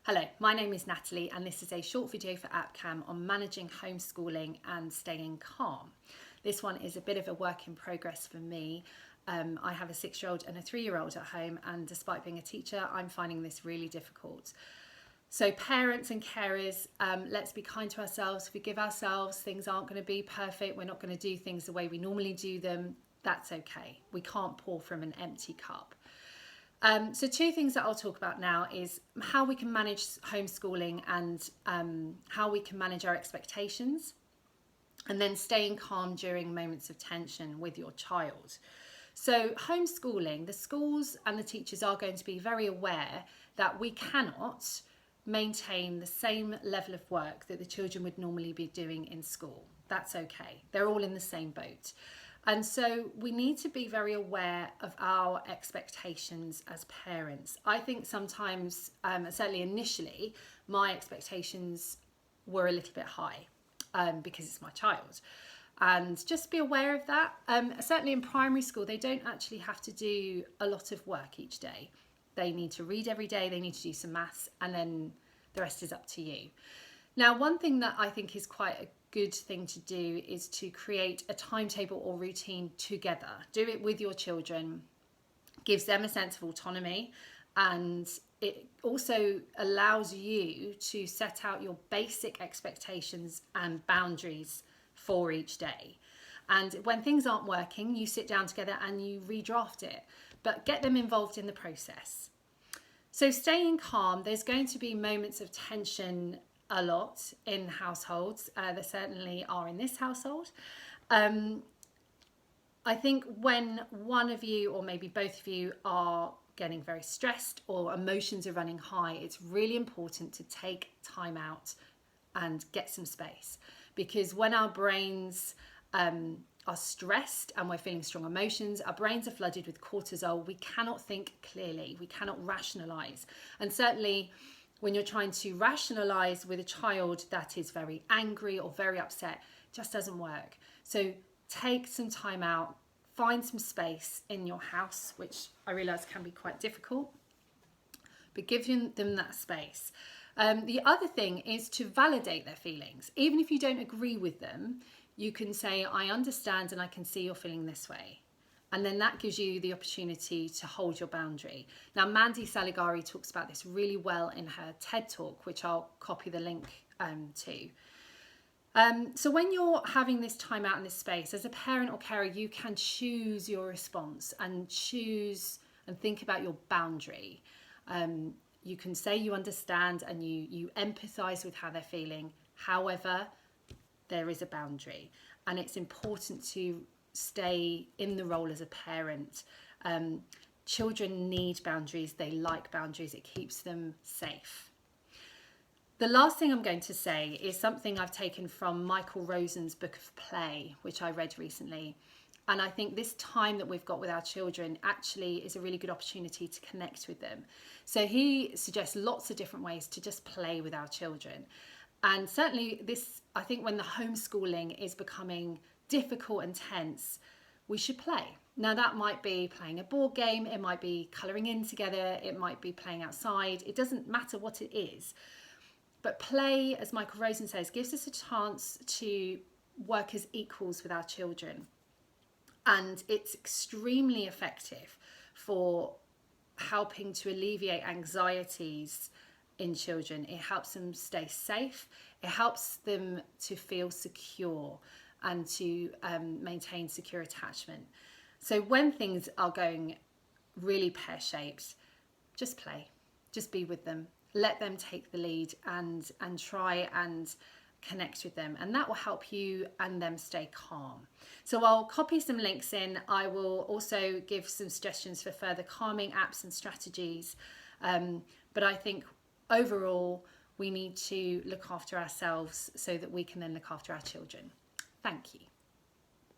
Hello, my name is Natalie and this is a short video for APCAM on managing homeschooling and staying calm. This one is a bit of a work in progress for me. I have a 6-year-old and a 3-year-old at home, and despite being a teacher, I'm finding this really difficult. So parents and carers, let's be kind to ourselves, forgive ourselves. Things aren't going to be perfect. We're not going to do things the way we normally do them. That's okay. We can't pour from an empty cup. So two things that I'll talk about now is how we can manage homeschooling and how we can manage our expectations, and then staying calm during moments of tension with your child. So homeschooling, the schools and the teachers are going to be very aware that we cannot maintain the same level of work that the children would normally be doing in school. That's okay. They're all in the same boat. And so we need to be very aware of our expectations as parents. I think sometimes, certainly initially, my expectations were a little bit high because it's my child. And just be aware of that. Certainly in primary school, they don't actually have to do a lot of work each day. They need to read every day, they need to do some maths, and then the rest is up to you. Now, one thing that I think is quite a good thing to do is to create a timetable or routine together. Do it with your children, gives them a sense of autonomy, and it also allows you to set out your basic expectations and boundaries for each day. And when things aren't working, you sit down together and you redraft it, but get them involved in the process. So staying calm, there's going to be moments of tension a lot in households. There certainly are in this household. I think when one of you or maybe both of you are getting very stressed or emotions are running high, it's really important to take time out and get some space, because when our brains are stressed and we're feeling strong emotions, our brains are flooded with cortisol. We cannot think clearly, we cannot rationalize. And certainly when you're trying to rationalize with a child that is very angry or very upset, it just doesn't work. So take some time out, find some space in your house, which I realize can be quite difficult, but give them that space. The other thing is to validate their feelings. Even if you don't agree with them, you can say, I understand and I can see you're feeling this way. And then that gives you the opportunity to hold your boundary. Now, Mandy Saligari talks about this really well in her TED Talk, which I'll copy the link to. So when you're having this time out in this space, as a parent or carer, you can choose your response and choose and think about your boundary. You can say you understand and you empathise with how they're feeling. However, there is a boundary, and it's important to stay in the role as a parent. Children need boundaries, they like boundaries, it keeps them safe. The last thing I'm going to say is something I've taken from Michael Rosen's book of Play, which I read recently. And I think this time that we've got with our children actually is a really good opportunity to connect with them. So he suggests lots of different ways to just play with our children. And certainly this, I think when the homeschooling is becoming difficult and tense, we should play. Now that might be playing a board game, it might be colouring in together, it might be playing outside, it doesn't matter what it is. But play, as Michael Rosen says, gives us a chance to work as equals with our children. And it's extremely effective for helping to alleviate anxieties in children. It helps them stay safe, it helps them to feel secure and to maintain secure attachment. So when things are going really pear-shaped, just play, just be with them, let them take the lead and try and connect with them, and that will help you and them stay calm. So I'll copy some links in. I will also give some suggestions for further calming apps and strategies, but I think overall we need to look after ourselves so that we can then look after our children. Thank you.